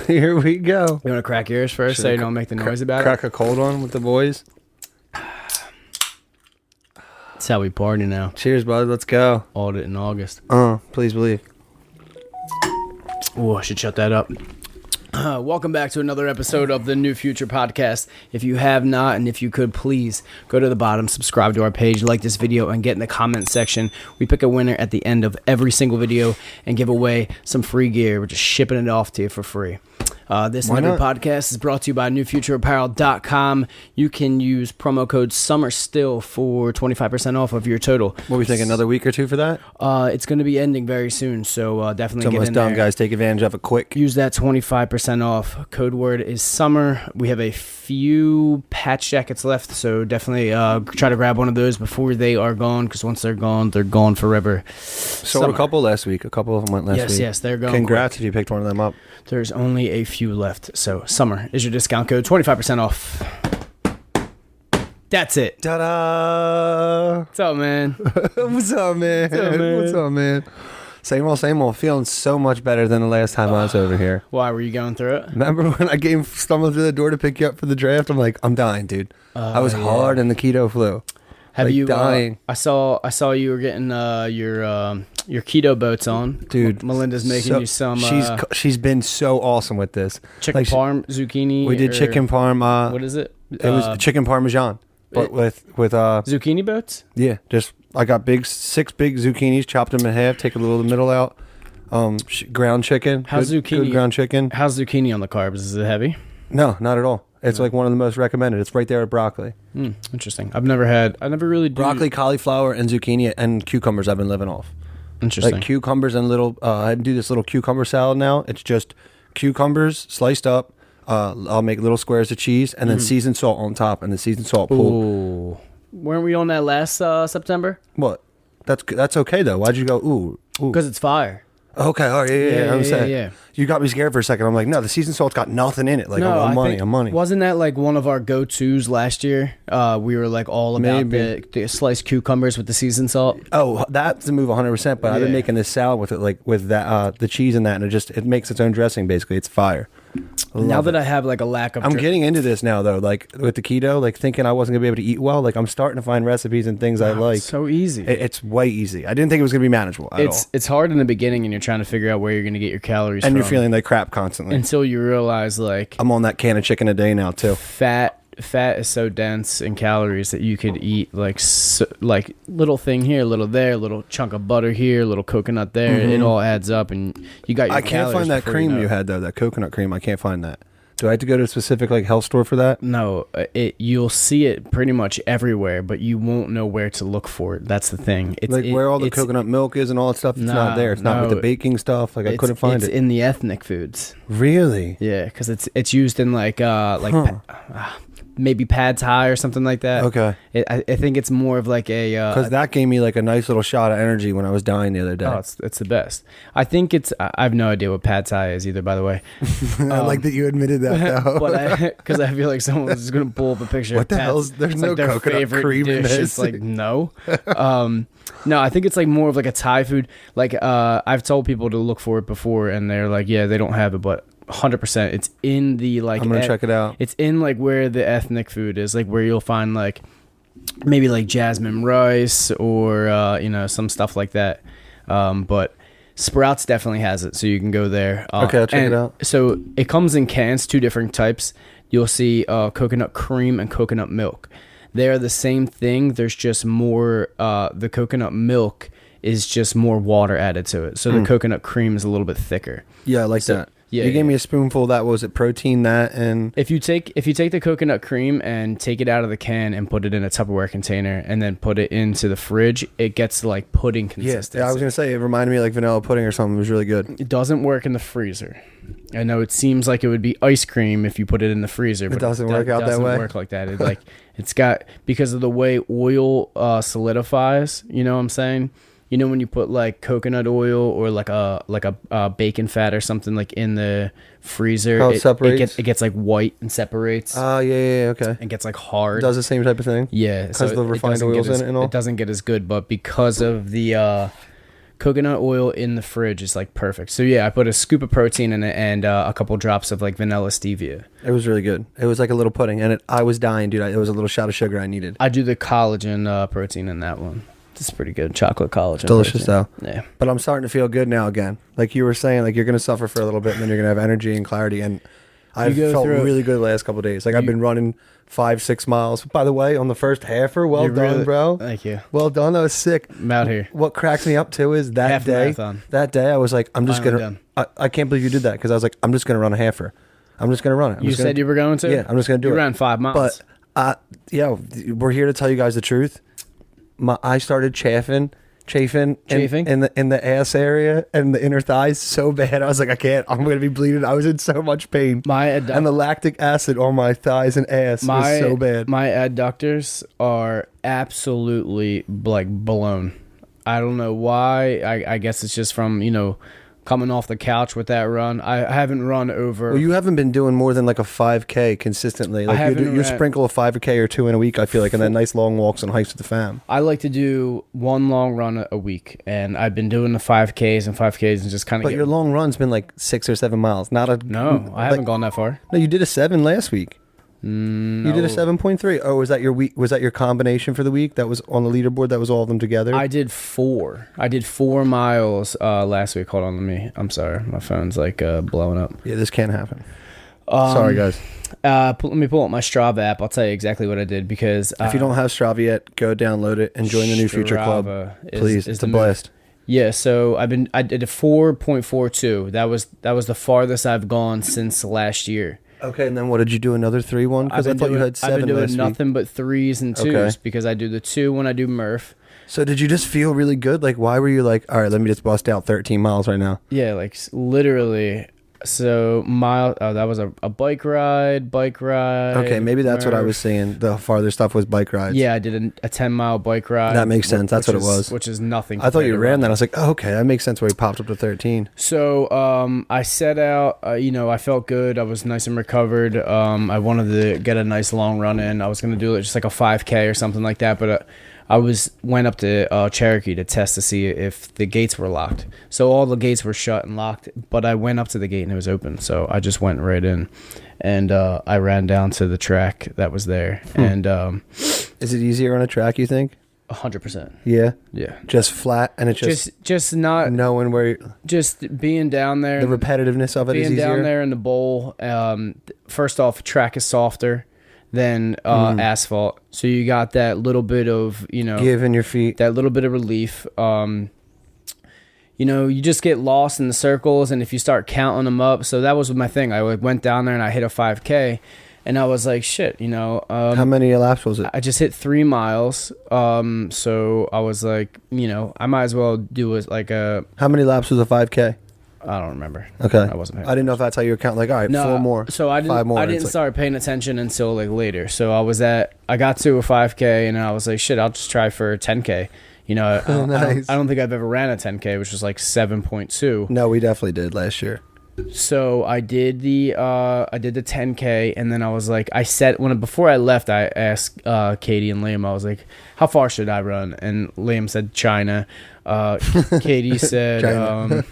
Here we go. You want to crack yours first so you don't make the noise about Crack a cold one with the boys. That's how we party now. Cheers, bud. Let's go. Audit in August. Please believe. Oh, I should shut that up. Welcome back to another episode of the New Future Podcast. If you have not, and if you could, please go to the bottom, subscribe to our page, like this video, and get in the comment section. We pick a winner at the end of every single video and give away some free gear. We're just shipping it off to you for free. This podcast is brought to you by NewFutureApparel.com. You can use promo code SUMMERSTILL for 25% off of your total. What we think, another week or two for that? It's going to be ending very soon, so definitely It's get almost in done, there. guys. Take advantage of it quick. Use that 25% off. Code word is summer. We have a few patch jackets left, so definitely try to grab one of those before they are gone, because once they're gone forever. Sold a couple last week. A couple of them went last week. Yes, they're going. Congrats quick. if you picked one of them up. There's only a few left, so summer is your discount code, 25% off. That's it. Ta-da! What's up, man? What's up, man? Same old. Feeling so much better than the last time I was over here. Why, were you going through it? Remember when I stumbled through the door to pick you up for the draft? I'm like, I'm dying, dude. I was hard in the keto flu. Have like you dying? I saw you were getting your keto boats on, dude. Melinda's making you some. She's been so awesome with this Chicken parm, zucchini. We did chicken parm. What is it? It was chicken parmesan, but with zucchini boats. Yeah, just I got 6 big zucchinis, chopped them in half, take a little of the middle out. Ground chicken. Good ground chicken. How's zucchini on the carbs? Is it heavy? No, not at all. It's like one of the most recommended. It's right there at broccoli. Interesting. I never really do. Broccoli, cauliflower, and zucchini and cucumbers I've been living off. Interesting. Like cucumbers and little, I do this little cucumber salad now. It's just cucumbers sliced up. I'll make little squares of cheese and then seasoned salt on top and the seasoned salt pool. Ooh. Weren't we on that last September? What? That's okay though. Why'd you go, ooh? Because it's fire. Okay, all right, yeah. I'm saying. Yeah. You got me scared for a second. I'm like, no, the seasoned salt's got nothing in it. Like, no, I'm money. Wasn't that like one of our go-tos last year? We were like all about the sliced cucumbers with the seasoned salt. Oh, that's the move 100%. But I've been making this salad with it, like with that, the cheese and that, and it makes its own dressing. Basically, it's fire. Now that I have like a lack of, I'm getting into this now though. Like with the keto, like thinking I wasn't gonna be able to eat well. Like I'm starting to find recipes and things I like. It's so easy. It's way easy. I didn't think it was gonna be manageable at all. It's hard in the beginning, and you're trying to figure out where you're gonna get your calories and from. You're feeling like crap constantly until you realize like I'm on that can of chicken a day now too. Fat is so dense in calories that you could eat like little thing here, little there, little chunk of butter here, little coconut there. It all adds up, and you got your I can't find that cream you had though, that coconut cream. I can't find that. Do I have to go to a specific like health store for that? No, you'll see it pretty much everywhere, but you won't know where to look for it. That's the thing. It's like where all the coconut milk is and all that stuff. It's not there. It's not with the baking stuff. Like I couldn't find it. It's in the ethnic foods. Really? Yeah, because it's used in maybe pad thai or something like that. Okay. I think it's more of like a... Because that gave me like a nice little shot of energy when I was dying the other day. Oh, it's the best. I think it's... I have no idea what pad thai is either, by the way. I like that you admitted that, though. But because I feel like someone's just going to pull up a picture what of the hell? There's no like coconut cream in this. It's like, no. No, I think it's like more of like a Thai food. Like I've told people to look for it before, and they're like, yeah, they don't have it, but 100%. It's in the like. I'm gonna check it out. It's in like where the ethnic food is, like where you'll find like maybe like jasmine rice or some stuff like that. But Sprouts definitely has it, so you can go there. Okay, I'll check it out. So it comes in cans, 2 different types. You'll see coconut cream and coconut milk. They are the same thing. There's just more. The coconut milk is just more water added to it, so the coconut cream is a little bit thicker. Yeah, I like that. Yeah, you gave me a spoonful. That was it. Protein that and if you take the coconut cream and take it out of the can and put it in a Tupperware container and then put it into the fridge, it gets like pudding consistency. Yeah, I was gonna say it reminded me of like vanilla pudding or something. It was really good. It doesn't work in the freezer. I know it seems like it would be ice cream if you put it in the freezer, but it doesn't work out that way. It doesn't work like that. It's got, because of the way oil solidifies. You know what I'm saying? You know when you put like coconut oil or like a bacon fat or something like in the freezer, it separates? It gets like white and separates. Oh, yeah, okay. It gets like hard. It does the same type of thing? Yeah. Because the refined oils in it and all? It doesn't get as good, but because of the coconut oil in the fridge is like perfect. So yeah, I put a scoop of protein in it and a couple drops of like vanilla stevia. It was really good. It was like a little pudding, and I was dying, dude. It was a little shot of sugar I needed. I do the collagen protein in that one. It's pretty good. Chocolate collagen. Delicious protein. though. Yeah. But I'm starting to feel good now again. Like you were saying, like you're going to suffer for a little bit and then you're going to have energy and clarity. And I've felt really good the last couple of days. Like I've been running 5-6 miles. By the way, on the first halfer, well done, bro. Thank you. Well done. That was sick. I'm out here. What cracks me up too is that day I was like, I'm just going to, I can't believe you did that. Cause I was like, I'm just going to run a halfer. I'm just going to run it. You said you were going to? Yeah, I'm just going to do it. You ran 5 miles. But yeah, we're here to tell you guys the truth. I started chafing in the ass area and the inner thighs so bad. I was like, I can't. I'm going to be bleeding. I was in so much pain. And the lactic acid on my thighs and ass was so bad. My adductors are absolutely like blown. I don't know why. I guess it's just from, coming off the couch with that run. I haven't run over. Well, you haven't been doing more than like a 5K consistently. Like you sprinkle a 5K or 2 in a week, I feel like, and then nice long walks and hikes with the fam. I like to do one long run a week, and I've been doing the 5Ks and just kind of. But your long run's been like 6 or 7 miles. No, I haven't gone that far. No, you did a 7 last week. No. You did a 7.3. Oh, was that your week? Was that your combination for the week? That was on the leaderboard. That was all of them together. I did 4. I did 4 miles last week. Hold on, I'm sorry, my phone's like blowing up. Yeah, this can't happen. Sorry, guys. Let me pull up my Strava app. I'll tell you exactly what I did because if you don't have Strava yet, go download it and join the New Future Club. Please, it's a blast. Yeah, so I did a 4.42. That was the farthest I've gone since last year. Okay, and then what did you do? Another 3 one? Because I thought you had 7 last week. I've been doing nothing but 3s and 2s because I do the 2 when I do Murph. So did you just feel really good? Like, why were you like, all right, let me just bust out 13 miles right now? Yeah, like literally. So that was a bike ride. Okay, maybe that's what I was seeing. The farther stuff was bike rides. Yeah, I did a 10-mile bike ride. That makes sense. That's what it was. Which is nothing. I thought you ran that. I was like, oh, okay, that makes sense where he popped up to 13. So I set out, I felt good. I was nice and recovered. I wanted to get a nice long run in. I was going to do it just like a 5K or something like that, but I went up to Cherokee to test to see if the gates were locked. So all the gates were shut and locked, but I went up to the gate and it was open. So I just went right in, and I ran down to the track that was there. And is it easier on a track, you think? 100%. Yeah. Yeah. Just flat, and it's just not knowing where. Just being down there. The repetitiveness of it is easier. Being down there in the bowl. First off, track is softer than asphalt, so you got that little bit of give in your feet, that little bit of relief. You just get lost in the circles, and if you start counting them up, so that was my thing. I went down there and I hit a 5K, and I was like, shit, how many laps was it? I just hit 3 miles. So I was like, I might as well do it like a. How many laps was a 5K? I don't remember. Okay. I wasn't paying. I didn't know if that's how you were counting. Like, all right, 4 more. So I didn't. 5 more. I didn't start paying attention until like later. So I got to a 5K and I was like, shit, I'll just try for a 10K. Nice. I don't think I've ever ran a 10K, which was like 7.2. No, we definitely did last year. So I did the 10K, and then I was like, before I left, I asked Katie and Liam, I was like, how far should I run? And Liam said China. Katie said China.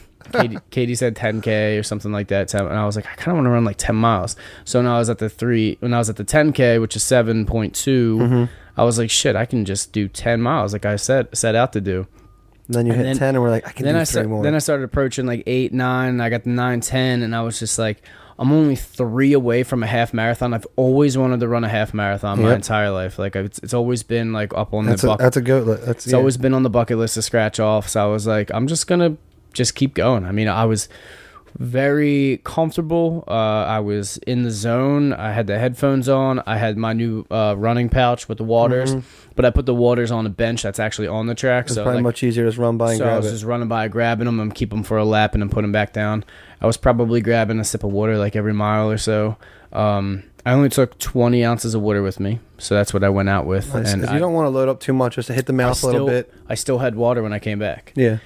Katie said 10K or something like that, and I was like, I kind of want to run like 10 miles. So when I was at the 10K, which is 7.2, I was like, shit, I can just do 10 miles like I set out to do. And then you hit 10, and we're like, I can do 3 more. Then I started approaching like 8, 9, I got the 9, 10, and I was just like, I'm only 3 away from a half marathon. I've always wanted to run a half marathon my entire life. Like it's always been like up on the bucket. That's a goat. It's always been on the bucket list to scratch off. So I was like, I'm just gonna keep going. I mean, I was very comfortable. I was in the zone. I had the headphones on. I had my new running pouch with the waters, but I put the waters on a bench that's actually on the track. It's probably much easier to just run by and grab it. So I was just running by, grabbing them, and keep them for a lap, and then put them back down. I was probably grabbing a sip of water like every mile or so. I only took 20 ounces of water with me, so that's what I went out with. Nice, and you don't want to load up too much, just to hit the mouth a little bit. I still had water when I came back. Yeah.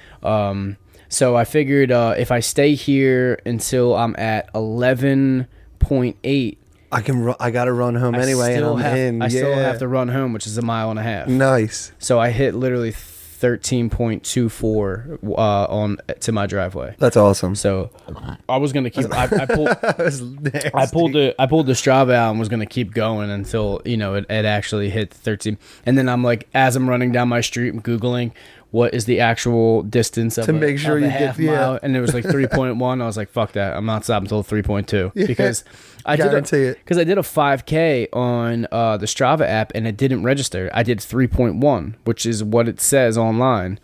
So I figured if I stay here until I'm at 11.8, I got to run home anyway, and I'm in. I still have to run home, which is 1.5 miles. Nice. So I hit literally 13.24 on to my driveway. That's awesome. So I was gonna keep. I pulled the Strava out and was gonna keep going until it actually hit 13. And then I'm like, as I'm running down my street, I'm Googling what is the actual distance of make sure you get mile, and it was like 3.1. I was like, fuck that, I'm not stopping until 3.2 because I did a 5K on the Strava app and it didn't register. I did 3.1, which is what it says online,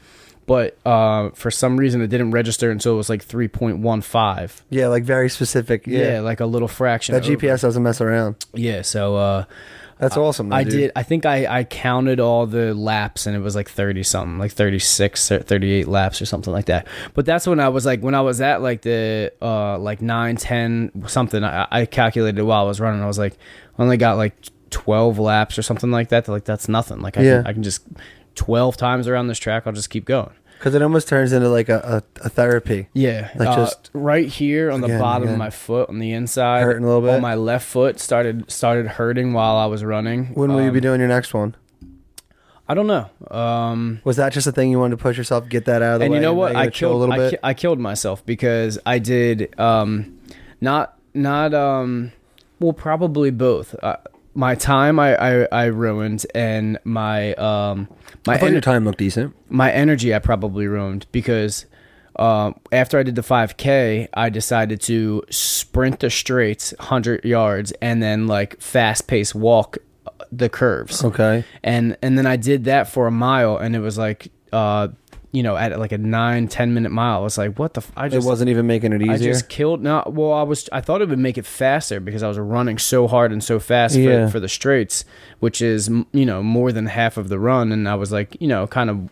but for some reason it didn't register until it was like 3.15. Yeah, like very specific. Yeah, like a little fraction. That GPS doesn't mess around. Yeah, so that's awesome. Though, dude. I think I counted all the laps and it was like 30 something, like 36 or 38 laps or something like that. But that's when I was at like the like 9, 10 something. I calculated while I was running. I was like, I only got like 12 laps or something like that. Like that's nothing. Like I can just 12 times around this track. I'll just keep going. Because it almost turns into like a therapy. Yeah. Like just right here on the bottom of my foot on the inside. Hurting a little bit. On my left foot started hurting while I was running. When will you be doing your next one? I don't know. Was that just a thing you wanted to push yourself, get that out of the way? And you know what? I killed myself because I did well, probably both. My time I ruined, and my I thought your time looked decent. My energy I probably ruined because after I did the 5K, I decided to sprint the straights 100 yards and then like fast pace walk the curves. Okay. And then I did that for a mile, and it was like at like a 9-10 minute mile. I was like, what the it wasn't even making it easier. I just killed. I thought it would make it faster because I was running so hard and so fast for the straights, which is more than half of the run. And I was like, kind of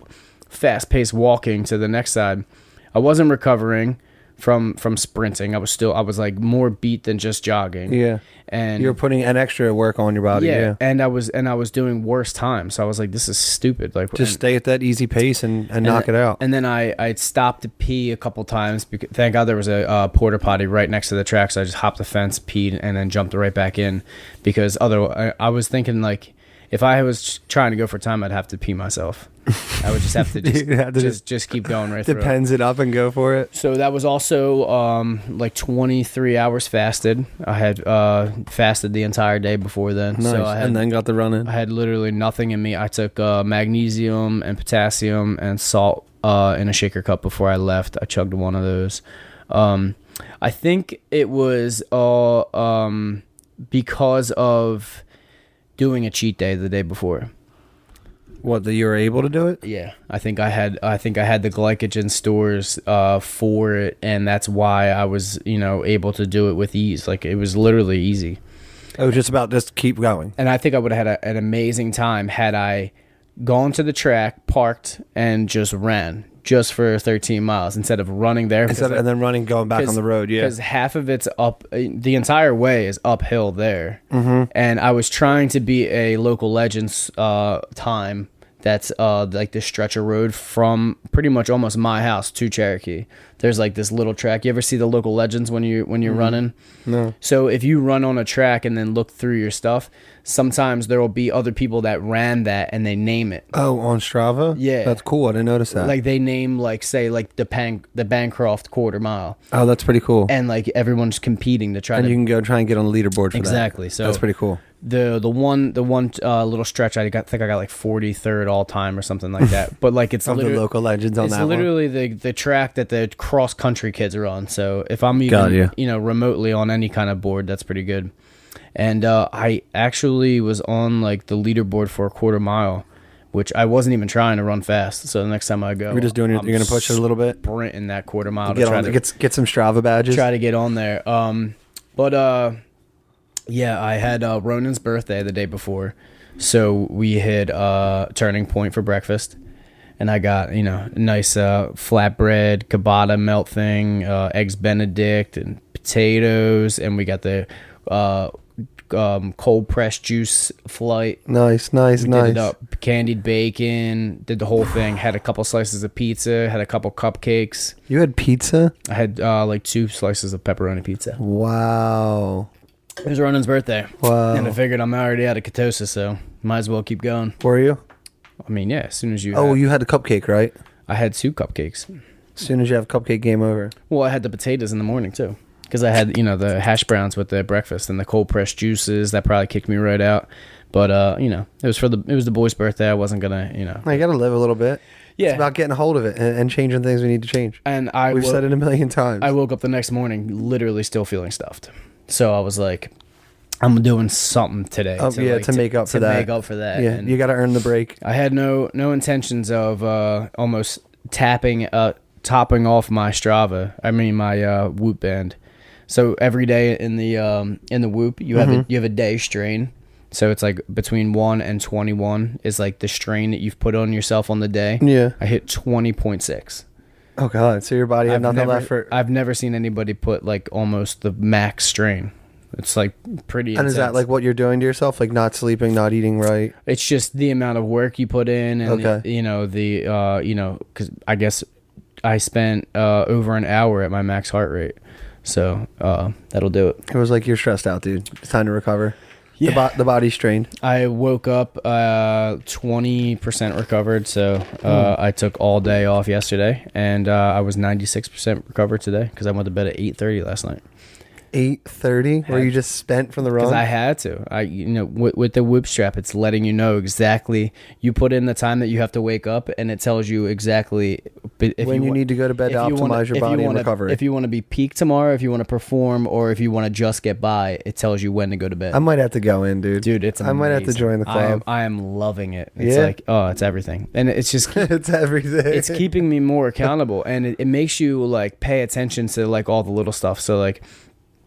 fast paced walking to the next side. I wasn't recovering from sprinting. I was like more beat than just jogging. Yeah. And you were putting an extra work on your body. Yeah. And I was doing worse time. So I was like, this is stupid. Like, just stay at that easy pace and knock it out. And then I stopped to pee a couple times. Because, thank God there was a porta potty right next to the track. So I just hopped the fence, peed, and then jumped right back in. Because otherwise, I was thinking like, if I was trying to go for time, I'd have to pee myself. I would just have to just keep going right through. Depends it up and go for it. So that was also like 23 hours fasted. I had fasted the entire day before then. Nice. So and then got the run in. I had literally nothing in me. I took magnesium and potassium and salt in a shaker cup before I left. I chugged one of those. I think it was because of doing a cheat day the day before. What, that you were able to do it? Yeah, I think I had the glycogen stores for it, and that's why I was able to do it with ease. Like it was literally easy. It was just keep going. And I think I would have had an amazing time had I gone to the track, parked, and just ran just for 13 miles instead of running there. And then going back on the road, yeah. Because half of it's up, the entire way is uphill there. Mm-hmm. And I was trying to beat a local Legends time that's like this stretch of road from pretty much almost my house to Cherokee. There's like this little track. You ever see the local Legends when you're running? No. So if you run on a track and then look through your stuff, sometimes there will be other people that ran that and they name it. Oh, on Strava? Yeah. That's cool. I didn't notice that. Like they name the Bancroft quarter mile. Oh, that's pretty cool. And like everyone's competing to try and you can go try and get on the leaderboard for exactly. that. So that's pretty cool. The one little stretch I think I got like 43rd all time or something like that. But like it's of the local Legends on that one. It's literally the track that the cross country kids are on. So if I'm even remotely on any kind of board, that's pretty good. And I actually was on like the leaderboard for a quarter mile, which I wasn't even trying to run fast. So the next time I go, you're just doing you're going to push it a little bit, sprinting that quarter mile to get some Strava badges. Try to get on there. Yeah, I had Ronan's birthday the day before, so we hit Turning Point for breakfast, and I got nice flatbread ciabatta melt thing, eggs Benedict and potatoes, and we got the cold pressed juice flight. Nice. Did it up, candied bacon, did the whole thing. Had a couple slices of pizza, had a couple cupcakes. You had pizza? I had like 2 slices of pepperoni pizza. Wow. It was Ronan's birthday. Wow. And I figured I'm already out of ketosis, so might as well keep going. Were you? I mean, yeah, as soon as you you had the cupcake, right? I had 2 cupcakes. As soon as you have cupcake, game over. Well, I had the potatoes in the morning, too. Because I had, the hash browns with the breakfast and the cold pressed juices. That probably kicked me right out. But, it was the boy's birthday. I wasn't going to, You got to live a little bit. Yeah. It's about getting a hold of it and changing things we need to change. And We've said it a million times. I woke up the next morning literally still feeling stuffed. So I was like, I'm doing something today. To make up for that. To make up for that. Yeah, and you got to earn the break. I had no intentions of almost topping off my Strava. I mean my Whoop band. So every day in the Whoop, you have a day strain. So it's like between 1 and 21 is like the strain that you've put on yourself on the day. Yeah. I hit 20.6. Oh God! So your body had nothing left for. I've never seen anybody put like almost the max strain. It's like pretty intense. And is that like what you're doing to yourself? Like not sleeping, not eating right? It's just the amount of work you put in, and okay. because I guess I spent over an hour at my max heart rate, so that'll do it. It was like you're stressed out, dude. It's time to recover. Yeah. The body's strained. I woke up 20% recovered, so I took all day off yesterday, and I was 96% recovered today because I went to bed at 8:30 last night. 8:30, where you just spent from the run? Because I had to. With the Whoop strap, it's letting you know exactly. You put in the time that you have to wake up, and it tells you exactly when you need to go to bed to optimize your body and recovery. If you want to be peak tomorrow, if you want to perform, or if you want to just get by, it tells you when to go to bed. I might have to go in, dude. Dude, it's amazing. I might have to join the club. I am loving it. It's like, it's everything, and it's just it's everything. It's keeping me more accountable, and it makes you like pay attention to like all the little stuff. So like.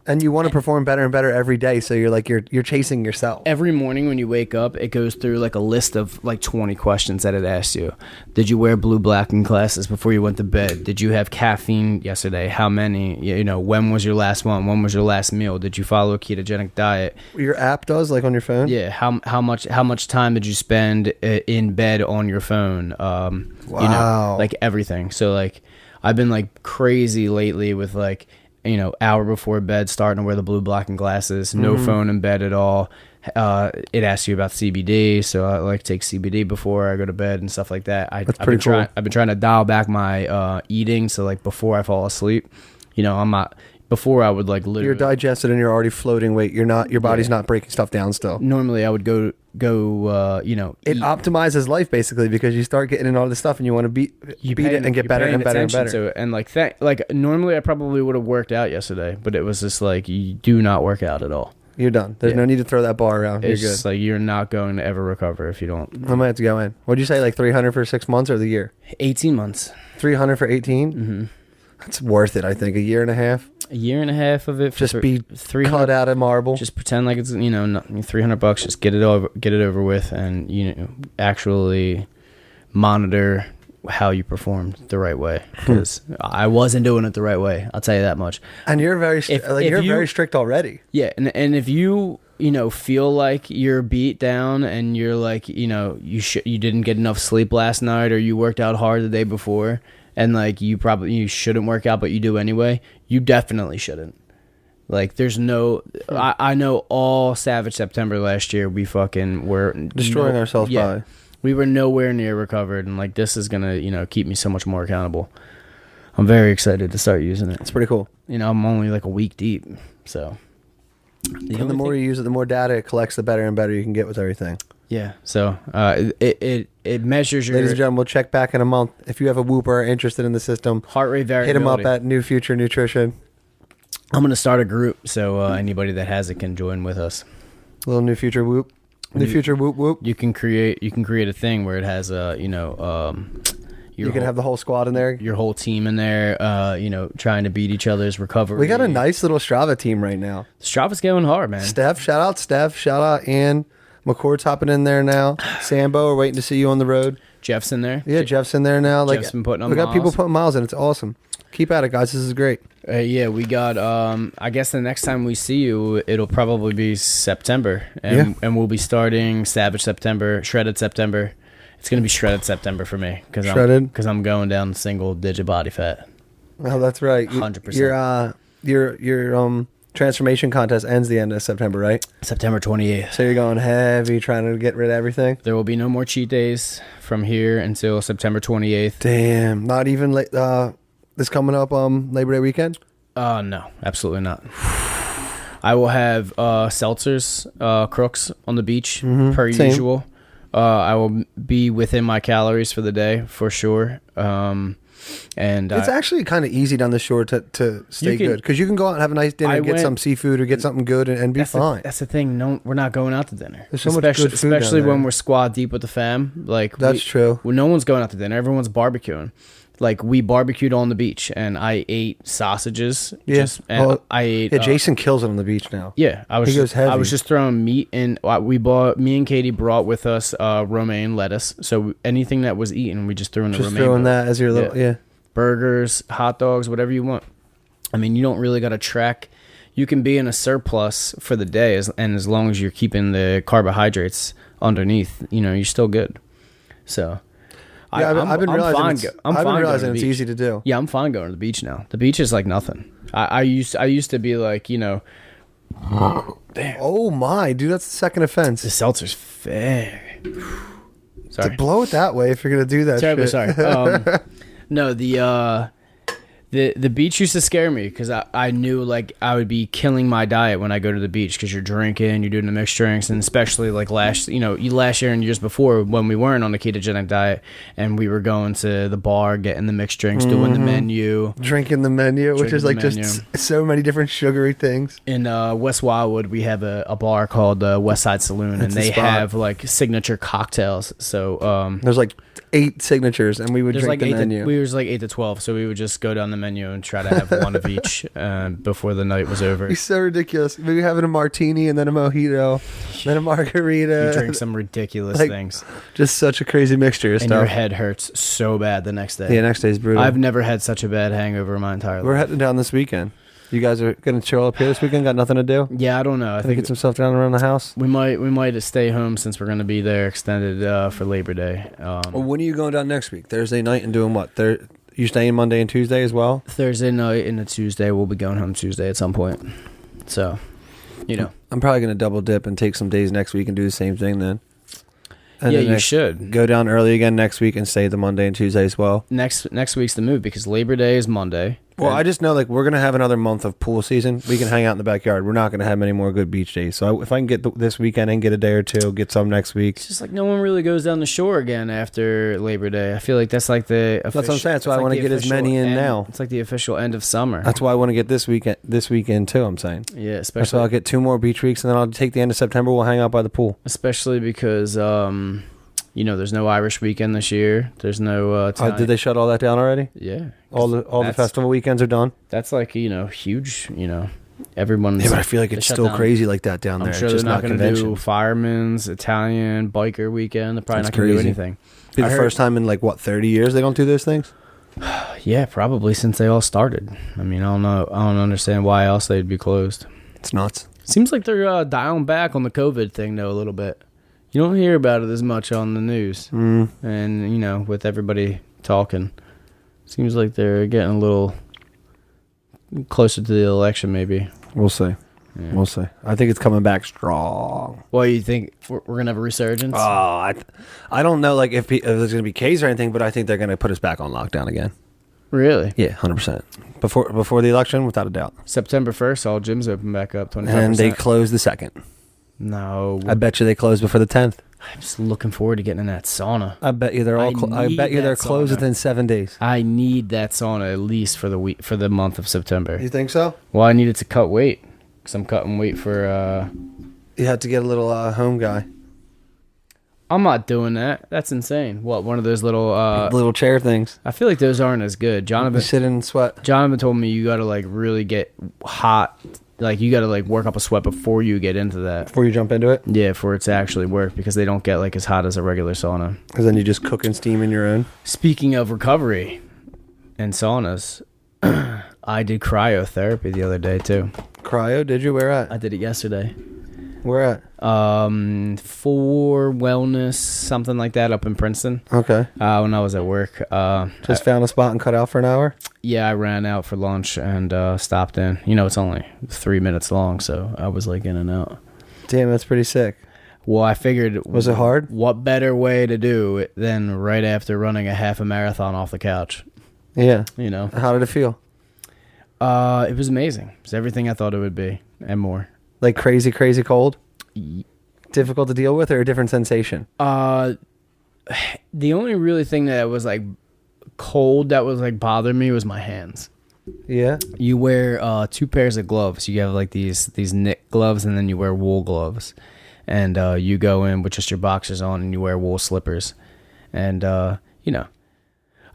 And you want to perform better and better every day, so you're like you're chasing yourself. Every morning when you wake up, it goes through like a list of like 20 questions that it asks you. Did you wear blue, black, and glasses before you went to bed? Did you have caffeine yesterday? How many? When was your last one? When was your last meal? Did you follow a ketogenic diet? Your app does, like on your phone? Yeah. How much time did you spend in bed on your phone? Wow. Like everything. So like I've been like crazy lately with like. Hour before bed, starting to wear the blue, black, and glasses. No phone in bed at all. It asks you about CBD, so I like to take CBD before I go to bed and stuff like that. That's pretty cool. I've been trying to dial back my eating, so like before I fall asleep, I'm not. Before I would like literally. You're digested and you're already floating weight. You're not. Your body's not breaking stuff down still. Normally, I would go. It optimizes life basically because you start getting in all this stuff and you want to beat it and get better and better and better. To it. And like normally, I probably would have worked out yesterday, but it was just like you do not work out at all. You're done. There's no need to throw that bar around. You're it's good. Just like you're not going to ever recover if you don't. I might have to go in. What'd you say? Like 300 for 6 months or the year? 18 months. 300 for 18. Mm-hmm. That's worth it. I think a year and a half. A year and a half of it. Just be cut out of marble. Just pretend like it's $300. Just get it over with, and actually monitor how you performed the right way. Because I wasn't doing it the right way. I'll tell you that much. And you're very very strict already. Yeah, and if you feel like you're beat down and you're like you didn't get enough sleep last night or you worked out hard the day before. And like you shouldn't work out, but you do anyway. You definitely shouldn't. Like there's no. I know all Savage September last year we fucking were destroying ourselves by. We were nowhere near recovered, and like this is gonna keep me so much more accountable. I'm very excited to start using it. It's pretty cool. I'm only like a week deep, so. The more you use it, the more data it collects, the better and better you can get with everything. Yeah, so it measures your... Ladies and gentlemen, we'll check back in a month. If you have a Whoop or are interested in the system, heart rate variability. Hit them up at NewFutureNutrition. I'm going to start a group, so anybody that has it can join with us. A little New Future Whoop. New Future Whoop Whoop. You can create a thing where it has you can have the whole squad in there. Your whole team in there, trying to beat each other's recovery. We got a nice little Strava team right now. Strava's going hard, man. Steph, shout out Steph. Shout out Ann. McCord's hopping in there now. Sambo, we're waiting to see you on the road. Jeff's in there. Yeah, Jeff's in there now. Jeff's been putting on We got miles. people putting miles in. It's awesome. Keep at it, guys. This is great. Yeah, we got, I guess the next time we see you, it'll probably be September. And we'll be starting Savage September, Shredded September. It's going to be Shredded September for me. Because I'm going down single digit body fat. Oh, that's right. 100%. You're transformation contest ends the end of September, right? September 28th. So you're going heavy, trying to get rid of everything. There will be no more cheat days from here until September 28th. Damn, not even this coming up Labor Day weekend. No, absolutely not. I will have seltzers, crooks on the beach per usual. I will be within my calories for the day for sure. And it's actually kind of easy down the shore to stay good because you can go out and have a nice dinner, get some seafood or get something good and be fine. That's the thing. No, we're not going out to dinner. There's so much good food especially down there. when we're squad deep with the fam. Like that's true. Well, no one's going out to dinner. Everyone's barbecuing. Like we barbecued on the beach, and I ate sausages. Yeah, I ate. Yeah, Jason kills it on the beach now. Yeah, he goes heavy. I was just throwing meat in. Me and Katie brought with us romaine lettuce. So anything that was eaten, we just threw in the romaine. Just throwing that as your little burgers, hot dogs, whatever you want. I mean, you don't really got to track. You can be in a surplus for the day, as long as you're keeping the carbohydrates underneath, you're still good. So. Yeah, I've been realizing it's easy to do. Yeah, I'm fine going to the beach now. The beach is like nothing. I used to be like, Damn. Oh my, dude, that's the second offense. The seltzer's fair. Sorry. To blow it that way if you're gonna do that. Terribly shit. sorry. No, the beach used to scare me because I knew like I would be killing my diet when I go to the beach because you're drinking, you're doing the mixed drinks, and especially like last year and years before when we weren't on the ketogenic diet and we were going to the bar, getting the mixed drinks, doing the menu, drinking the menu, which is like just so many different sugary things. In West Wildwood, we have a bar called West Side Saloon, and they have like signature cocktails. So there's like 8 signatures, and we would drink the menu. We was like 8 to 12, so we would just go down the menu and try to have one of each before the night was over. It's so ridiculous. Maybe having a martini and then a mojito, then a margarita. You drink some ridiculous things. Just such a crazy mixture of and stuff. Your head hurts so bad the next day. Yeah, next day's brutal. I've never had such a bad hangover in my entire life. We're heading down this weekend. You guys are gonna chill up here this weekend? Got nothing to do? Yeah, I don't know. I think get some stuff down around the house. We might stay home since we're gonna be there extended for Labor Day. Well, when are you going down next week? Thursday night and doing what? You staying Monday and Tuesday as well? Thursday night and a Tuesday. We'll be going home Tuesday at some point. So, I'm probably gonna double dip and take some days next week and do the same thing then. And yeah, you should go down early again next week and stay the Monday and Tuesday as well. Next week's the move because Labor Day is Monday. Well, I just know like we're gonna have another month of pool season. We can hang out in the backyard. We're not gonna have many more good beach days. So if I can get this weekend and get a day or two, get some next week. It's just like no one really goes down the shore again after Labor Day. I feel like that's like the. That's what I'm saying. That's why I want to get as many in now. It's like the official end of summer. That's why I want to get this weekend too. I'm saying. Yeah, especially. So I'll get 2 more beach weeks, and then I'll take the end of September. We'll hang out by the pool. Especially because there's no Irish weekend this year. There's no. Did they shut all that down already? Yeah. All the festival weekends are done. That's like huge. Everyone's. Yeah, but I feel like it's still crazy like that down there. I'm sure it's just they're not going to do convention. firemen's Italian biker weekend. They're probably not going to do anything. Be the first time in 30 years they don't do those things. Yeah, probably since they all started. I mean, I don't know. I don't understand why else they'd be closed. It's nuts. Seems like they're dialing back on the COVID thing though a little bit. You don't hear about it as much on the news. And, with everybody talking, seems like they're getting a little closer to the election, maybe. We'll see. Yeah. We'll see. I think it's coming back strong. Well, you think we're going to have a resurgence? Oh, I don't know if there's going to be cases or anything, but I think they're going to put us back on lockdown again. Really? Yeah, 100%. Before the election, without a doubt. September 1st, all gyms open back up, 25%. And they close the 2nd. No. I bet you they close before the 10th. I'm just looking forward to getting in that sauna. I bet you they're closed within 7 days. I need that sauna at least for the month of September. You think so? Well, I needed to cut weight because I'm cutting weight for. You have to get a little home guy. I'm not doing that. That's insane. What, one of those little chair things? I feel like those aren't as good. Jonathan sit in and sweat. Jonathan told me you got to really get hot. You got to work up a sweat before you get into that. Before you jump into it? Yeah, for it to actually work because they don't get as hot as a regular sauna. Because then you just cook and steam in your own. Speaking of recovery and saunas, I did cryotherapy the other day too. Cryo? Did you? Where at? I did it yesterday. Where at? For Wellness, something like that, up in Princeton. Okay. When I was at work. Just found a spot and cut out for an hour? Yeah, I ran out for lunch and stopped in. It's only 3 minutes long, so I was like in and out. Damn, that's pretty sick. Well, I figured... Was it hard? What better way to do it than right after running a half a marathon off the couch? Yeah. How did it feel? It was amazing. It was everything I thought it would be and more. Like crazy cold? Difficult to deal with, or a different sensation? The only really thing that was like cold that was like bothering me was my hands. Yeah. You wear 2 pairs of gloves. You have like these knit gloves, and then you wear wool gloves. And you go in with just your boxers on, and you wear wool slippers. And I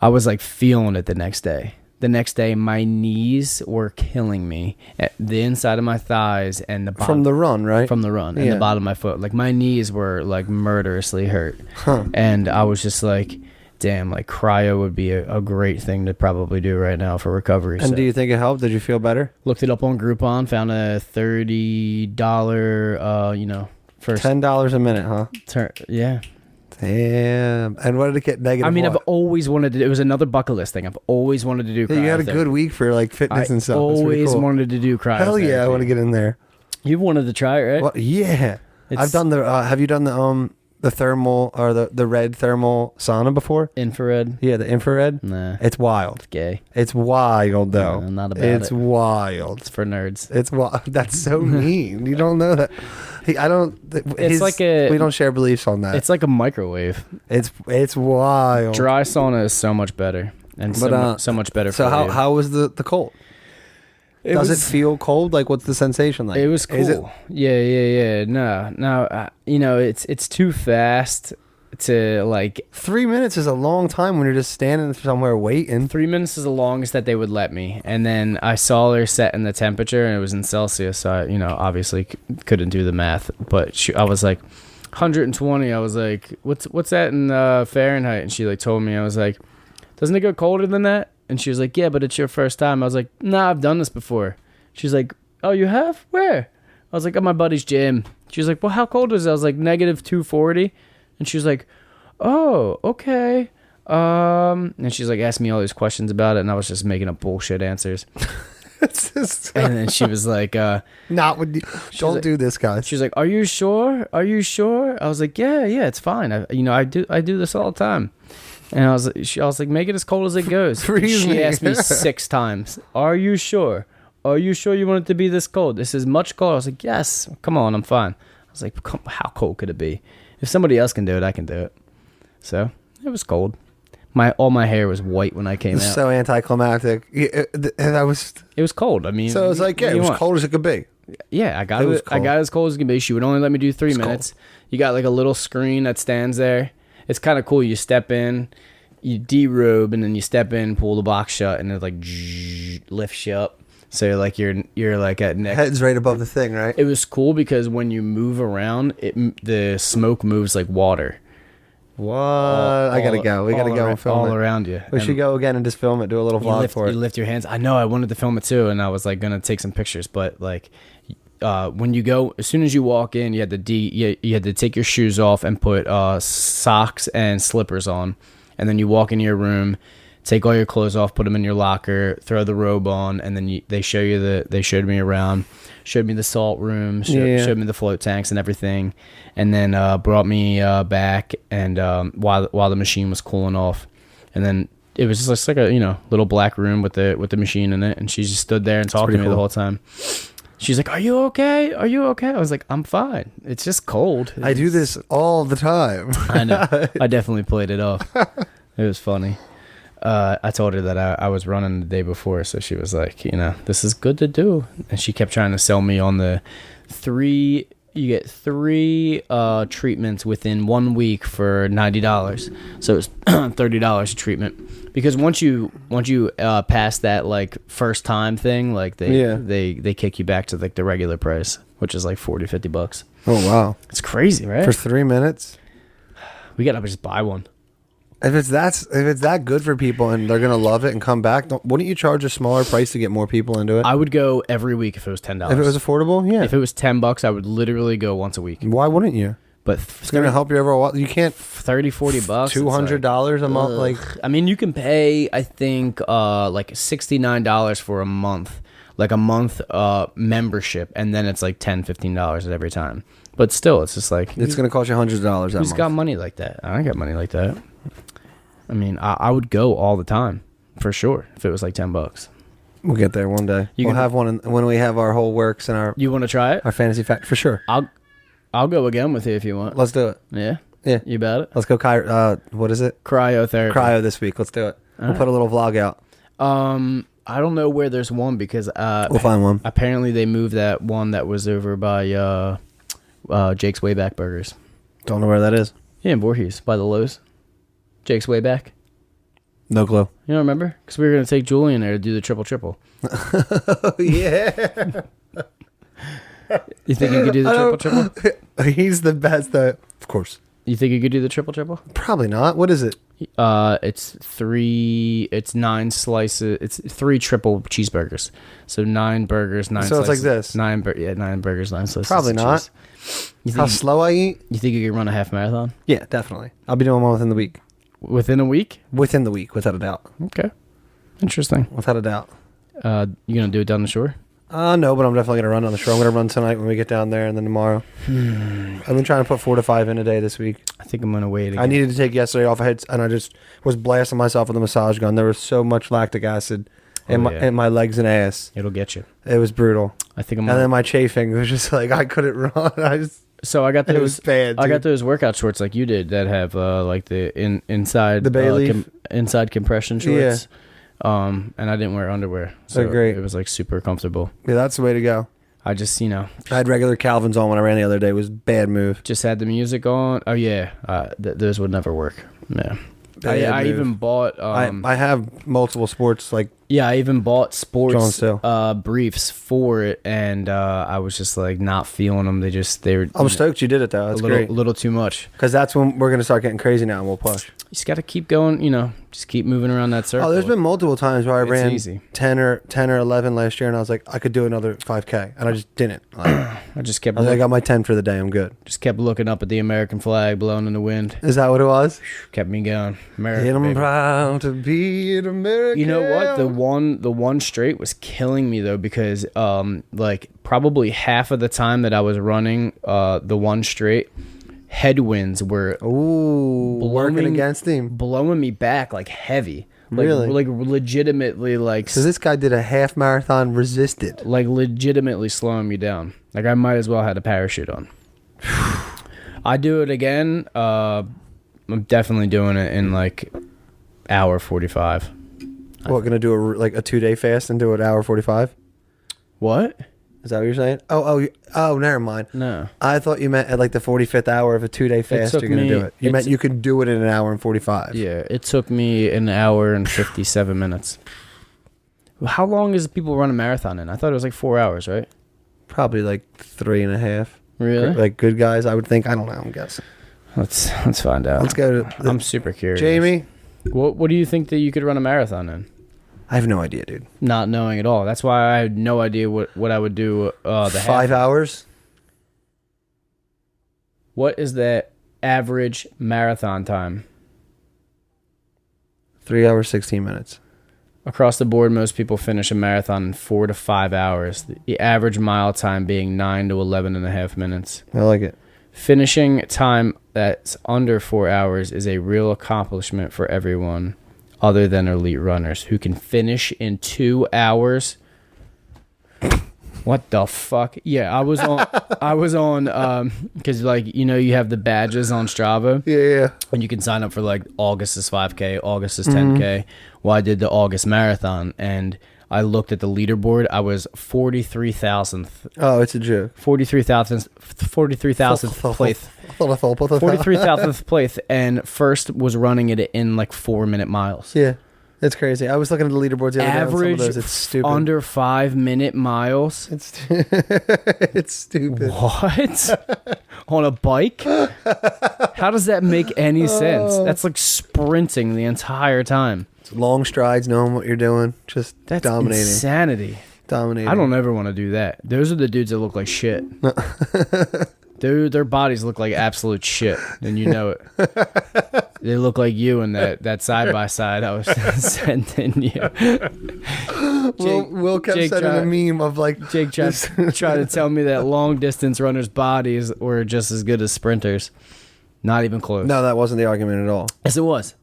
was like feeling it the next day. The next day, my knees were killing me. The inside of my thighs and the bottom. From the run, right? From the run. And the bottom of my foot. Like, my knees were, like, murderously hurt. Huh. And I was just like, damn, like, cryo would be a great thing to probably do right now for recovery. And do you think it helped? Did you feel better? Looked it up on Groupon. Found a $30, first. $10 a minute, huh? Yeah. Damn. And what did it get negative? I mean, I've always wanted to. It was another bucket list thing. I've always wanted to do cryo. You had a good week for like fitness and stuff. Always wanted to do cryo. Hell yeah, I want to get in there. You've wanted to try it, right? Well, yeah. I've done the. Have you done the thermal or the red thermal sauna before? Infrared. Yeah, the infrared. Nah, it's wild. It's gay. It's wild though. No, not about it's wild. It's for nerds. It's wild. That's so mean. You don't know that. I don't. It's like we don't share beliefs on that. It's like a microwave. It's wild. Dry sauna is so much better and so much better. So for you. how was the cold? Does it feel cold? Like, what's the sensation like? It was cool. Yeah. No. It's too fast to like. 3 minutes is a long time when you're just standing somewhere waiting. 3 minutes is the longest that they would let me, and then I saw her set in the temperature, and it was in Celsius. So I, obviously couldn't do the math, but I was like 120. I was like, what's that in Fahrenheit? And she like told me. I was like, doesn't it go colder than that? And she was like, yeah, but it's your first time. I was like, nah, I've done this before. She's like, oh, you have? Where? I was like, at my buddy's gym. She was like, well, how cold is it? I was like, negative 240. And she was like, oh, okay. And she's like, asked me all these questions about it, and I was just making up bullshit answers. And then she was like, don't do this, guys. She was like, are you sure? Are you sure? I was like, yeah, it's fine. I do this all the time. And I was like, make it as cold as it goes. She asked me 6 times, are you sure? Are you sure you want it to be this cold? This is much colder. I was like, yes. Come on, I'm fine. I was like, how cold could it be? If somebody else can do it, I can do it. So it was cold. All my hair was white when I came out. So anticlimactic. And it was cold. I mean, so it was like, it was cold as it could be. Yeah, I got it as cold as it could be. She would only let me do 3 minutes. Cold. You got like a little screen that stands there. It's kind of cool. You step in, you derobe, and then you step in, pull the box shut, and it like lifts you up. So you're like at neck. Head's right above the thing, right? It was cool because when you move around, the smoke moves like water. What? I gotta go. We gotta go and film all it. Around you. We should go again and just film it. Do a little vlog for it. You lift your hands. I know. I wanted to film it too, and I was like gonna take some pictures, but like. When you go, as soon as you walk in, you had to take your shoes off and put socks and slippers on, and then you walk into your room, take all your clothes off, put them in your locker, throw the robe on, and then they showed me around, showed me the salt room, showed me the float tanks and everything, and then brought me back and while the machine was cooling off, and then it was just like a little black room with the machine in it, and she just stood there and talked to me the whole time. She's like, are you okay? Are you okay? I was like, I'm fine. It's just cold. I do this all the time. I know. I definitely played it off. It was funny. I told her that I was running the day before, so she was like, this is good to do. And she kept trying to sell me on the 3... You get 3 treatments within 1 week for $90. So it's $30 a treatment. Because once you pass that like first time thing, like they kick you back to like the regular price, which is like $40-$50. Oh wow, it's crazy, right? For 3 minutes, we gotta just buy one. If it's that good for people and they're gonna love it and come back, wouldn't you charge a smaller price to get more people into it? I would go every week if it was $10. If it was affordable, yeah. If it was $10, I would literally go once a week. Why wouldn't you? But it's going to help you overall. You can't $30-$40 $200 a month. Like, I mean, you can pay, I think, like $69 for a month, like a month membership, and then it's like $10-$15 at every time. But still, it's just like it's going to cost you hundreds of dollars. Who's got money like that? I don't got money like that. I mean, I would go all the time for sure if it was like $10. We'll get there one day. We'll have one when we have our whole works and our. You want to try it? Our fantasy fact for sure. I'll go again with you if you want. Let's do it. Yeah. Yeah. You about it? Let's go. What is it? Cryotherapy. Cryo this week. Let's do it. We'll put a little vlog out. I don't know where there's one because we'll find one. Apparently they moved that one that was over by Jake's Wayback Burgers. Don't know where that is. Yeah, in Voorhees by the Lowe's. Jake's Wayback. No clue. You don't remember? Because we were going to take Julian there to do the triple. Oh, yeah. You think you could do the triple? He's the best, though. Of course. You think you could do the triple? Probably not. What is it? It's 9 slices. It's 3 triple cheeseburgers. So 9 burgers, 9 slices. So it's like this. 9 burgers, 9 slices. Probably not. How slow I eat? You think you could run a half marathon? Yeah, definitely. I'll be doing one within the week. Within a week? Within the week, without a doubt. Okay. Interesting. Without a doubt. You going to do it down the shore? No, but I'm definitely going to run on the shore. I'm going to run tonight when we get down there and then tomorrow. I've been trying to put 4 to 5 in a day this week. I think I'm going to wait again. I needed to take yesterday off. And I just was blasting myself with a massage gun. There was so much lactic acid in my legs and ass. It'll get you. It was brutal. I think And then my chafing was just like, I couldn't run. So I got those. It was bad, dude. I got those workout shorts like you did that have like the inside the bay leaf inside compression shorts. Yeah. And I didn't wear underwear, so they're great. It was like super comfortable. Yeah, that's the way to go. I just I had regular Calvins on when I ran the other day. It was a bad move. Just had the music on. Oh yeah, those would never work. Yeah. I even bought. I have multiple sports like. Yeah, I even bought sports briefs for it, and I was just like not feeling them. They were. I'm stoked you did it though. That's great. A little too much. Because that's when we're gonna start getting crazy now, and we'll push. You just got to keep going. Just keep moving around that circle. Oh, there's been multiple times where I ran easy. 10 or 11 last year, and I was like, I could do another 5K, and I just didn't. I just kept. I got my 10 for the day. I'm good. Just kept looking up at the American flag blowing in the wind. Is that what it was? Kept me going. America, I'm baby. proud to be an American. You know what? The one straight was killing me though because like probably half of the time that I was running the one straight, headwinds were working against him, blowing me back like heavy. Really? Like legitimately like. So this guy did a half marathon resisted. Like legitimately slowing me down. Like I might as well have a parachute on. I do it again. I'm definitely doing it in like hour 45. What, gonna do a 2-day fast and do it hour 45? What? Is that what you're saying? Oh, never mind. No. I thought you meant at like the 45th hour of a 2-day fast you're going to do it. You meant you could do it in an hour and 45. Yeah, it took me an hour and 57 minutes. How long is people run a marathon in? I thought it was like 4 hours, right? Probably like 3.5. Really? Like good guys, I would think. I don't know, I'm guessing. Let's find out. Let's go to I'm super curious. Jamie? What do you think that you could run a marathon in? I have no idea, dude. Not knowing at all. That's why I had no idea what I would do. The 5 hours? What is the average marathon time? 3 hours, 16 minutes. Across the board, most people finish a marathon in 4 to 5 hours. The average mile time being 9 to 11.5 minutes. I like it. Finishing time that's under 4 hours is a real accomplishment for everyone other than elite runners who can finish in 2 hours. What the fuck? Yeah, I was on because you have the badges on Strava. Yeah. And you can sign up for like August's 5K, August's 10K. Well, I did the August marathon and I looked at the leaderboard. I was 43,000th. Oh, it's a joke. 43,000th place. 43,000th place, and first was running it in like 4-minute miles. Yeah, it's crazy. I was looking at the leaderboards the other day. Average Some of those. It's stupid. Under 5-minute miles. It's stupid. What? On a bike? How does that make any sense? That's like sprinting the entire time. It's long strides, knowing what you're doing, just that's dominating. Insanity. Dominating. I don't ever want to do that. Those are the dudes that look like shit. Dude, their bodies look like absolute shit, and you know it. They look like you in that side by side I was sending you. Will kept sending a meme of like Jake trying to tell me that long distance runners' bodies were just as good as sprinters. Not even close. No, that wasn't the argument at all. Yes, it was.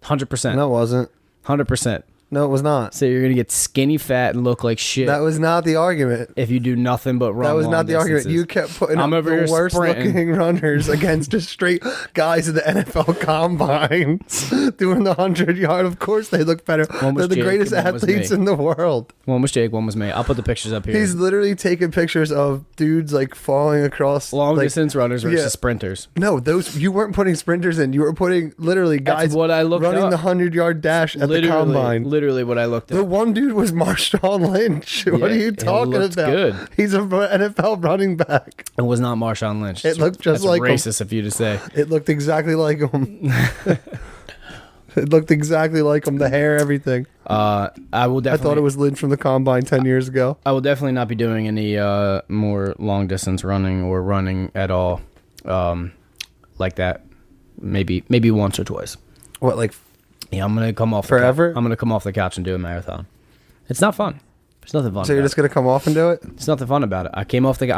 100%. No, it wasn't. 100%. No, it was not. So you're gonna get skinny fat and look like shit. That was not the argument. If you do nothing but run. That was not the argument. You kept putting up the worst looking runners against just straight guys in the NFL combines doing the 100-yard. Of course they look better. They're the greatest athletes in the world. One was Jake, one was me. I'll put the pictures up here. He's literally taking pictures of dudes like falling across long distance runners versus sprinters. No, you weren't putting sprinters in. You were putting literally guys running the 100-yard dash at the combine. Literally what I looked at. The one dude was Marshawn Lynch. What are you talking about? Good. He's an NFL running back. It was not Marshawn Lynch. It looked just like him. That's racist of you to say. It looked exactly like him. It looked exactly like him. The hair, everything. I thought it was Lynch from the combine 10 years ago. I will definitely not be doing any more long distance running or running at all like that. Maybe once or twice. What, like? Yeah, I'm gonna come off forever. I'm gonna come off the couch and do a marathon. It's not fun. There's nothing fun. So you're just gonna come off and do it? It's nothing fun about it. I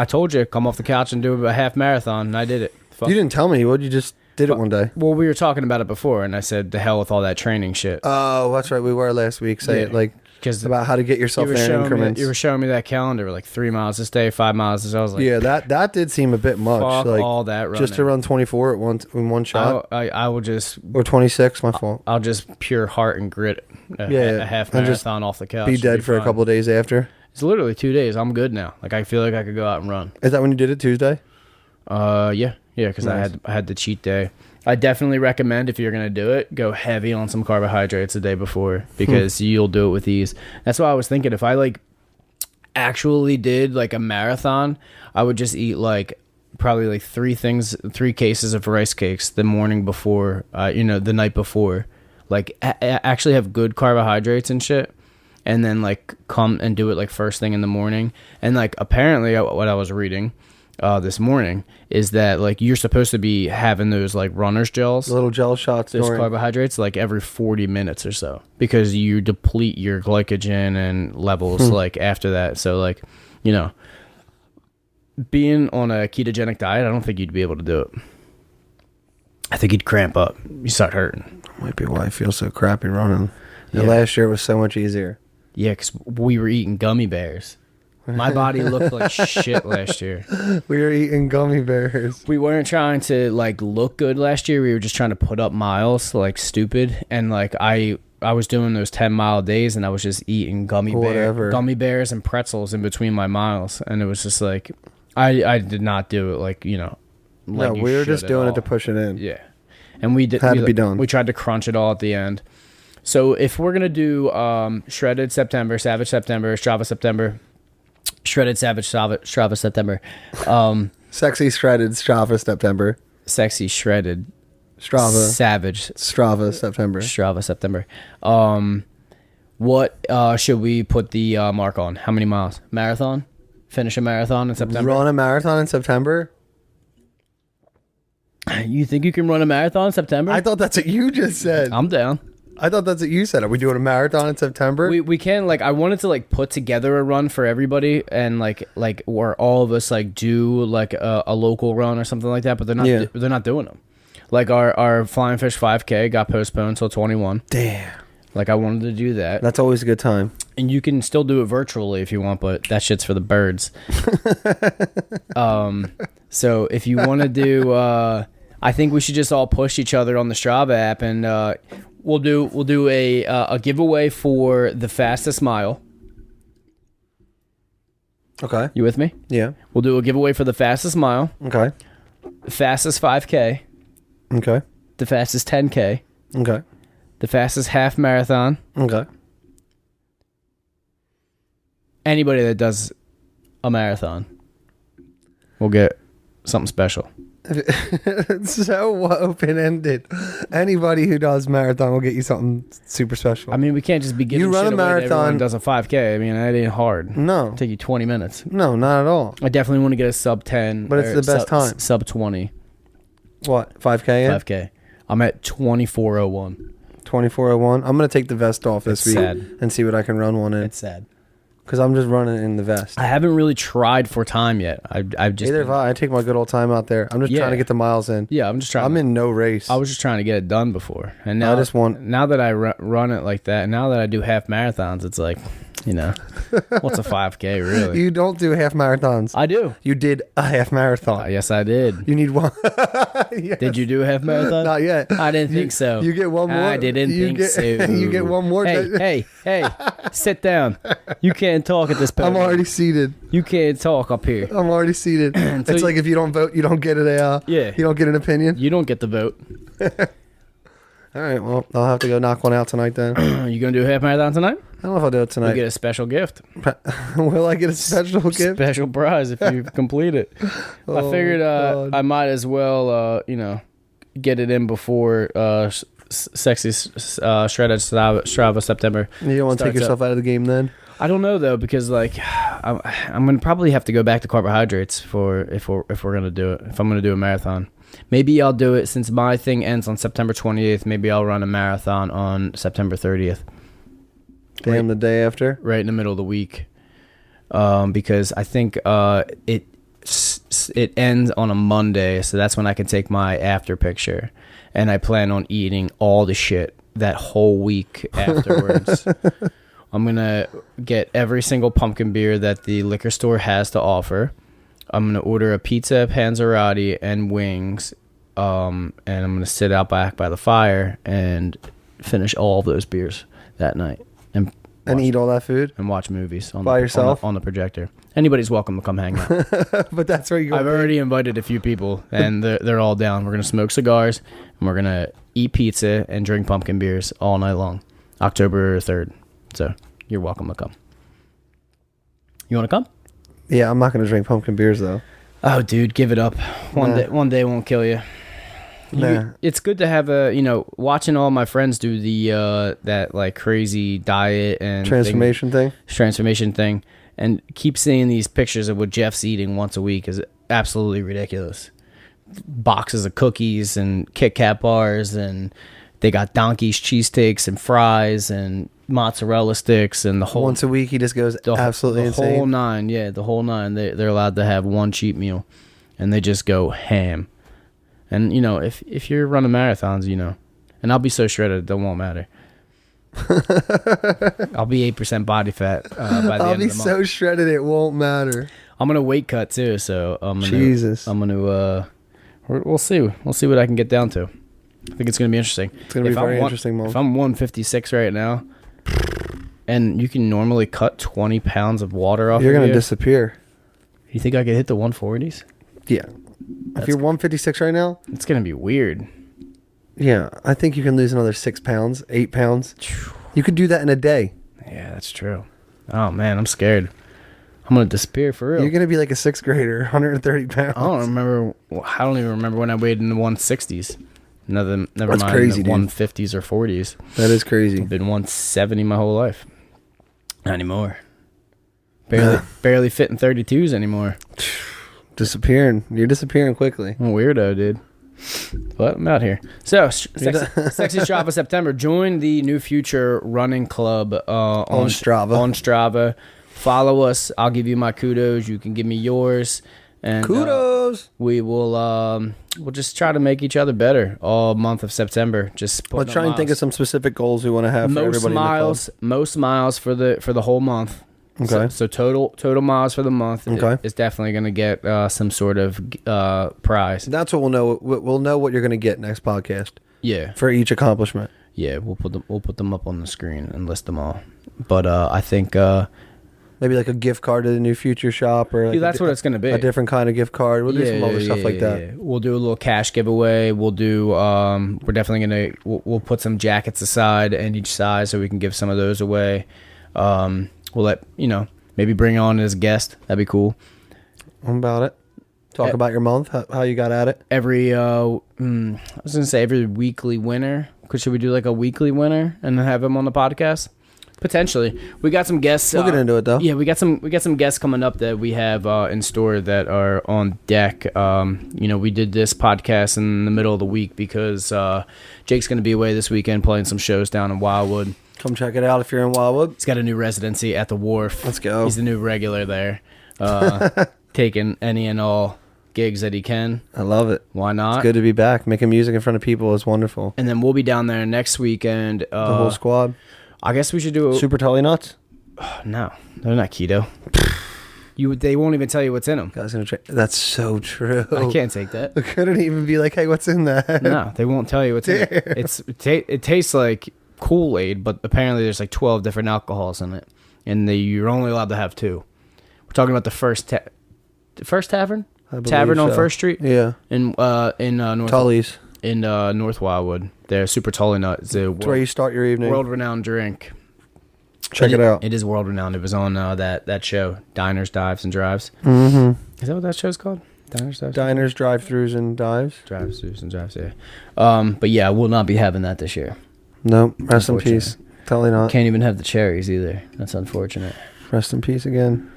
told you, come off the couch and do a half marathon, and I did it. You didn't tell me you would. You just did it one day. Well, we were talking about it before, and I said, "The hell with all that training shit." Oh, that's right. We were last week. About how to get yourself there in increments. You were showing me that calendar, like 3 miles this day, 5 miles this day. I was like, yeah, that did seem a bit much. Fuck like all that running. Just to run 24 in one shot. I will just, or 26. My fault. I'll just pure heart and grit a half marathon off the couch. Be dead for a couple of days after. It's literally 2 days. I'm good now. Like I feel like I could go out and run. Is that when you did it, Tuesday? Yeah, because nice. I had the cheat day. I definitely recommend if you're going to do it, go heavy on some carbohydrates the day before16because you'll do it with ease. That's why I was thinking if I actually did like a marathon, I would just eat probably 3 cases of rice cakes the morning before, the night before. Actually have good carbohydrates and shit. And then come and do it first thing in the morning. And apparently what I was reading this morning is that you're supposed to be having those runner's gels, the little gel shots, those carbohydrates every 40 minutes or so, because you deplete your glycogen and levels after that. So being on a ketogenic diet, I don't think you'd be able to do it. I think you'd cramp up. You start hurting. Might be why I feel so crappy running. Yeah. Last year was so much easier. Yeah, because we were eating gummy bears. My body looked like shit last year. We were eating gummy bears. We weren't trying to look good last year. We were just trying to put up miles stupid. And I was doing those 10-mile days, and I was just eating gummy bears and pretzels in between my miles. And it was just I did not do it no, we were just doing it to push it in. Yeah, and we did. Had to be done. We tried to crunch it all at the end. So if we're gonna do shredded September, savage September, Strava September. Shredded Savage Strava September. Sexy Shredded Strava September. Sexy Shredded Strava Savage Strava September. Strava September. What should we put the mark on? How many miles? Marathon? Finish a marathon in September? Run a marathon in September? You think you can run a marathon in September? I thought that's what you just said. I'm down. I thought that's what you said. Are we doing a marathon in September? We can I wanted to put together a run for everybody and where all of us do a local run or something like that, but they're not doing them. Our Flying Fish 5K got postponed until 21. Damn. I wanted to do that. That's always a good time. And you can still do it virtually if you want, but that shit's for the birds. So if you want to do I think we should just all push each other on the Strava app, and we'll do a giveaway for the fastest mile. Okay. You with me? Yeah. We'll do a giveaway for the fastest mile. Okay. The fastest 5K. Okay. The fastest 10K. Okay. The fastest half marathon. Okay. Anybody that does a marathon will get something special. It's so open-ended. Anybody who does marathon will get you something super special. I mean, we can't just be giving You run shit a away to marathon- everyone who does a 5K. I mean, that ain't hard. No. It'll take you 20 minutes. No, not at all. I definitely want to get a sub 10. But it's the best time. Sub 20 What, 5K? 5K. I'm at 24:01. 24:01. I'm going to take the vest off this week sad. and see what I can run one in. It's sad. Because I'm just running in the vest. I haven't really tried for time yet. I've just Either have I. I take my good old time out there. I'm just trying to get the miles in. Yeah, I'm just trying. I'm in no race. I was just trying to get it done before, and now now that I run it like that, and now that I do half marathons, it's like, you know, what's a 5K really? You don't do half marathons. I do. You did a half marathon. Yes, I did. You need one. Yes. Did you do a half marathon? Not yet. I didn't think so. You get one more. I didn't think so. You get one more. Hey, sit down. You can't talk at this point. I'm already seated. You can't talk up here. I'm already seated. It's like if you don't vote, you don't get you don't get an opinion. You don't get the vote. All right, well, I'll have to go knock one out tonight then. You gonna do a half marathon tonight? I don't know if I'll do it tonight. You get a special gift. Will I get a special gift? Special prize if you complete it. I figured I might as well, get it in before Sexy Shredded Strava September. You don't want to take yourself out of the game then? I don't know though, because like I'm gonna probably have to go back to carbohydrates if we're gonna do it. If I'm gonna do a marathon, maybe I'll do it since my thing ends on September 28th. Maybe I'll run a marathon on September 30th. Damn, the day after, right in the middle of the week, because I think it ends on a Monday, so that's when I can take my after picture, and I plan on eating all the shit that whole week afterwards. I'm gonna get every single pumpkin beer that the liquor store has to offer. I'm gonna order a pizza, panzerotti, and wings, and I'm gonna sit out back by the fire and finish all of those beers that night. And eat all that food and watch movies by yourself on the projector. Anybody's welcome to come hang out. But that's where you go. I've already invited a few people, and they're all down. We're gonna smoke cigars, and we're gonna eat pizza and drink pumpkin beers all night long. October 3rd. So you're welcome to come. You want to come? Yeah, I'm not gonna drink pumpkin beers though. Oh, dude, give it up. One day won't kill you. It's good to have watching all my friends do the that like crazy diet and transformation thing, and keep seeing these pictures of what Jeff's eating once a week is absolutely ridiculous. Boxes of cookies and Kit Kat bars, and they got Donkey's cheesesteaks and fries and mozzarella sticks and the whole. Once a week, he just goes absolutely insane. The whole nine, yeah, the whole nine. They're allowed to have one cheat meal, and they just go ham. And, if you're running marathons, and I'll be so shredded, it won't matter. I'll be 8% body fat by the end of the month. I'll be so shredded, it won't matter. I'm going to weight cut, too, so I'm going to, we'll see. We'll see what I can get down to. I think it's going to be interesting. It's going to be very interesting, Mom. If I'm 156 right now, and you can normally cut 20 pounds of water off, you're going to disappear. You think I could hit the 140s? Yeah. If you're 156 right now, it's going to be weird. Yeah, I think you can lose another 6 pounds, 8 pounds. You could do that in a day. Yeah, that's true. Oh, man, I'm scared. I'm going to disappear for real. You're going to be like a 6th grader, 130 pounds. I don't even remember when I weighed in the 160s. Never That's mind crazy, the 150s or 40s. That is crazy. I've been 170 my whole life. Not anymore. Barely fit in 32s anymore. Disappearing. You're disappearing quickly. I'm a weirdo, dude. But I'm out here. So, Sexy Strava September. Join the New Future Running Club on Strava. Follow us. I'll give you my kudos. You can give me yours. And kudos. We will. We'll just try to make each other better all month of September. Let's try and think of some specific goals we want to have for everybody. Most miles for the whole month. Okay. So total miles for the month is definitely going to get some sort of prize. That's what we'll know. We'll know what you're going to get next podcast. Yeah. For each accomplishment. Yeah, we'll put them up on the screen and list them all. But I think maybe like a gift card to the New Future shop, or like that's what it's going to be. A different kind of gift card. We'll do some other stuff like that. Yeah. We'll do a little cash giveaway. We'll do. We're definitely going to. We'll put some jackets aside in each size so we can give some of those away. We'll let maybe bring on as a guest. That'd be cool. I'm about it. Talk about your month, how you got at it. I was gonna say every weekly winner. Should we do like a weekly winner and then have him on the podcast? Potentially. We got some guests. We'll get into it though. Yeah, we got some guests coming up that we have in store that are on deck. We did this podcast in the middle of the week because Jake's going to be away this weekend playing some shows down in Wildwood. Come check it out if you're in Wildwood. He's got a new residency at the Wharf. Let's go. He's the new regular there, taking any and all gigs that he can. I love it. Why not? It's good to be back. Making music in front of people is wonderful. And then we'll be down there next weekend. The whole squad. I guess we should do Super Tully Nuts? No, they're not keto. They won't even tell you what's in them. That's so true. I can't take that. It couldn't even be like, hey, what's in that? No, they won't tell you what's in it. It tastes like Kool-Aid, but apparently there's like 12 different alcohols in it, and you're only allowed to have 2. We're talking about the first tavern on First Street. Yeah, in North Tully's in North Wildwood. They're Super Tully Nut. It's where you start your evening. World-renowned drink. Check it out. It is world-renowned. It was on that show, Diners, Dives, and Drives. Mm-hmm. Is that what that show's called? Diners, drive-thrus, and dives. Drive-thrus and drives, yeah. But yeah, we'll not be having that this year. Nope. Rest in peace. Tully Nut. Can't even have the cherries either. That's unfortunate. Rest in peace again.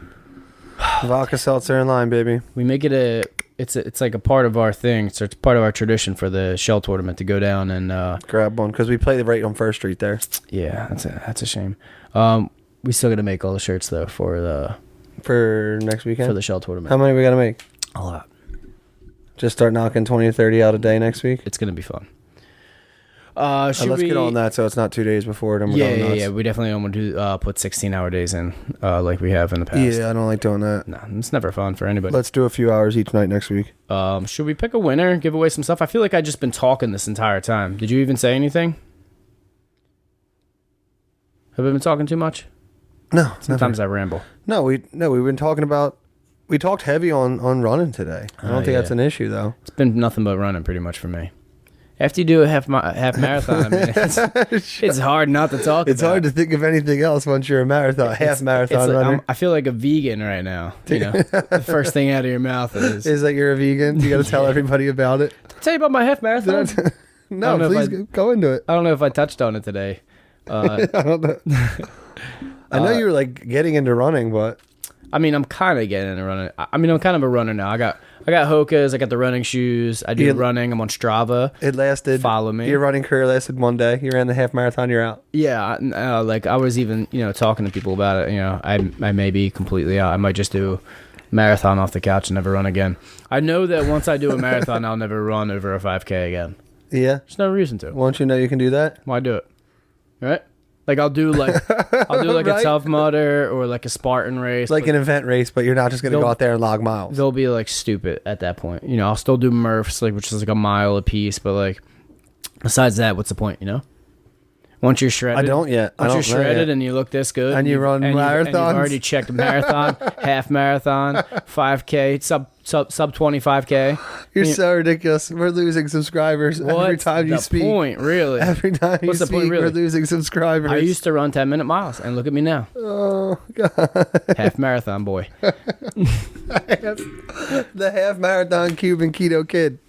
Vodka seltzer in line, baby. We make it it's like a part of our thing. So it's part of our tradition for the shell tournament to go down and grab one because we play right on First Street there. Yeah, that's a shame. We still got to make all the shirts though for next weekend for the shell tournament. How many we got to make? A lot. Just start knocking 20 to 30 out a day next week. It's gonna be fun. Let's get on that so it's not 2 days before. Yeah. We definitely don't want to put 16-hour days in like we have in the past. Yeah, I don't like doing that. No, it's never fun for anybody. Let's do a few hours each night next week. Should we pick a winner, give away some stuff? I feel like I've just been talking this entire time. Did you even say anything? Have I been talking too much? No. Sometimes I ramble. No, we've been talking about. We talked heavy on running today. I don't think that's an issue though. It's been nothing but running pretty much for me. After you do a half marathon, I mean, it's hard not to talk. It's hard to think of anything else once you're a half marathon runner. I feel like a vegan right now. You know, the first thing out of your mouth is that you're a vegan. You got to tell everybody about it. Did I tell you about my half marathon? No, please go into it. I don't know if I touched on it today. I don't know. I know you were like getting into running, but I mean, I'm kind of getting into running. I mean, I'm kind of a runner now. I got Hoka's. I got the running shoes. I do running. I'm on Strava. It lasted. Follow me. Your running career lasted one day. You ran the half marathon. You're out. Yeah, like I was even talking to people about it. I may be completely out. I might just do a marathon off the couch and never run again. I know that once I do a marathon, I'll never run over a 5K again. Yeah, there's no reason to. Won't you know you can do that? Why do it? Right. Like I'll do like right? a Tough Mudder or like a Spartan race, like an event race, but you're not just gonna go out there and log miles. They'll be like stupid at that point. I'll still do Murphs, like which is like a mile a piece, but like besides that, what's the point? Once you're shredded, I don't yet. Once you're shredded and you look this good, and you run marathons, you've already checked marathon, half marathon, 5K, sub 25K. You're so ridiculous. We're losing subscribers every time you speak. Point, really? Every time you speak, really? We're losing subscribers. I used to run 10-minute miles, and look at me now. Oh God! Half marathon boy. The half marathon Cuban keto kid.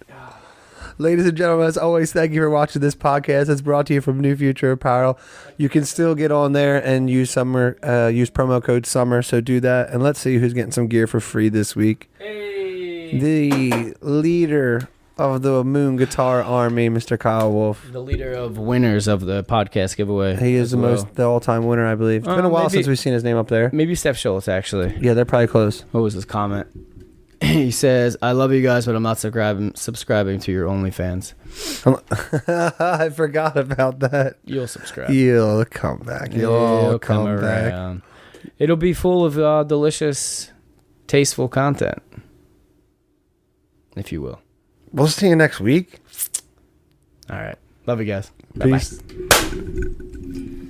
Ladies and gentlemen, as always, thank you for watching this podcast. It's brought to you from New Future Apparel. You can still get on there and use promo code SUMMER, so do that. And let's see who's getting some gear for free this week. Hey. The leader of the Moon Guitar Army, Mr. Kyle Wolf. The leader of winners of the podcast giveaway. He is the all-time winner, I believe. It's been a while since we've seen his name up there. Maybe Steph Schultz, actually. Yeah, they're probably close. What was his comment? He says, I love you guys, but I'm not subscribing to your OnlyFans. I forgot about that. You'll subscribe. You'll come back. You'll come around. Back. It'll be full of delicious, tasteful content, if you will. We'll see you next week. All right. Love you guys. Peace. Bye-bye.